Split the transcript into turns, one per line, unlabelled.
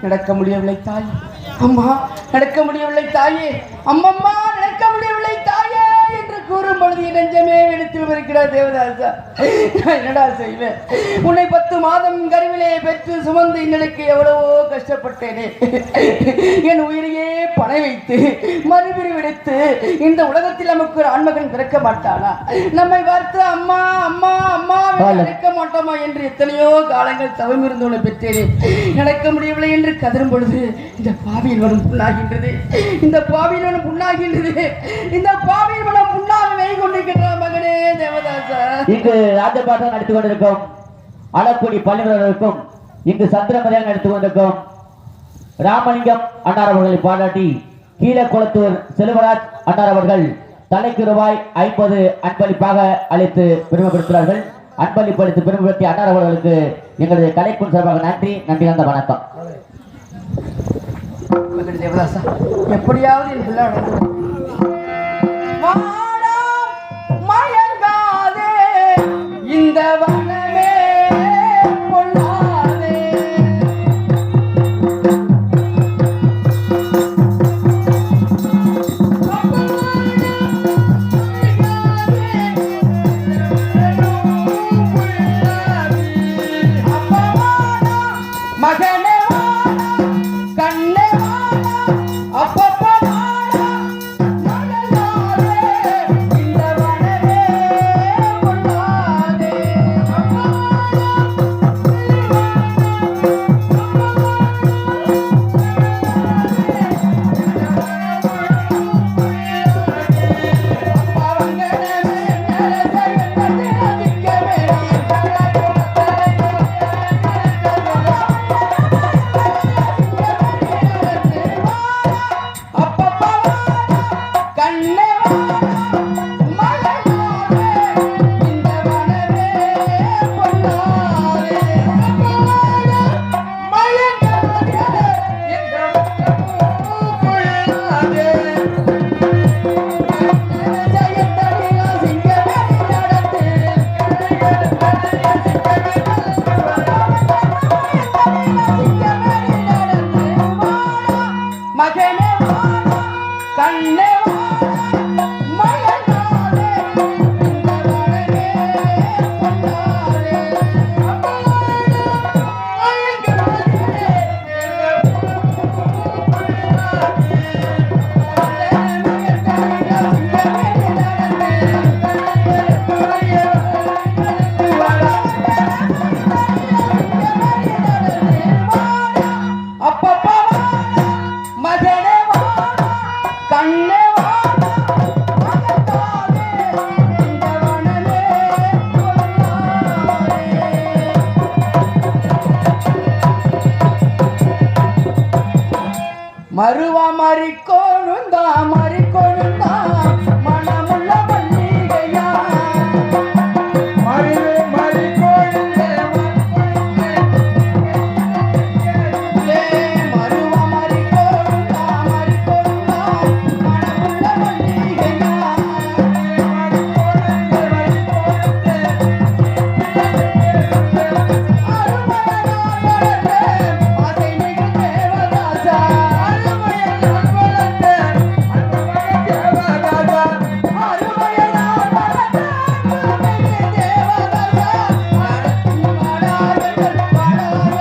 நடக்க முடியவில்லை தாய் அம்மா, நடக்க முடியவில்லை தாயே, அம்மம்மா நடக்க முடியவில்லை தாயே என்று கூறும் பொழுது நெஞ்சமே வெடித்து வருகிறார் தேவதாசா. என்னடா செய்வேன்? உன்னை 10 மாதம் கருவிலே பெற்று சுமந்து இந்நிலைக்கு எவ்வளவோ கஷ்டப்பட்டேனே. என் உயிரையே பணை வைத்து மறுபிரி விடுத்து இந்த உலகத்தில் நமக்கு ஒரு ஆண்மகன் பிறக்க மாட்டானா? நம்மை பார்த்து அம்மா அம்மா அம்மா நடக்க மாட்டோமா என்று எத்தனையோ காலங்கள் தவம் இருந்து உன்னை பெற்றேனே. நடக்க முடியவில்லை என்று கதரும் பொழுது இந்த பாவியில் மனம் புண்ணாகின்றது, இந்த பாவியில் மனம் புண்ணாகின்றது, இந்த பாவியில் மனம் புண்ணாக வை கொண்டிருக்கின்ற மகனே தேவதாசா.
இங்கு ராஜபாட்டம் நடித்துக் கொண்டிருக்கும் அழக்குடி பள்ளிவர்களுக்கும் இங்கு சந்திரமதியாக நடித்துக் கொண்டிருக்கும் ராமலிங்கம் அன்னார் அவர்களை பாராட்டி கீழக்குளத்தூர் செல்வராஜ் அன்னார் அவர்கள் தலைக்கு ரூபாய் 50 அன்பளிப்பாக அளித்து பெருமைப்படுத்துகிறார்கள். அன்பளிப்பு அளித்து பெருமைப்படுத்திய அன்னார் அவர்களுக்கு எங்களது கலைக்குழு சார்பாக நன்றி கலந்த வணக்கம்.
தேவதாசா, எப்படியாவது என் பிள்ளை மயங்காதே இந்த வனமே பொல்லாதே. மகனே கண்ணே அப்பப்பா மறுவா மறிக்கோணுந்தா மறிக்கோணும்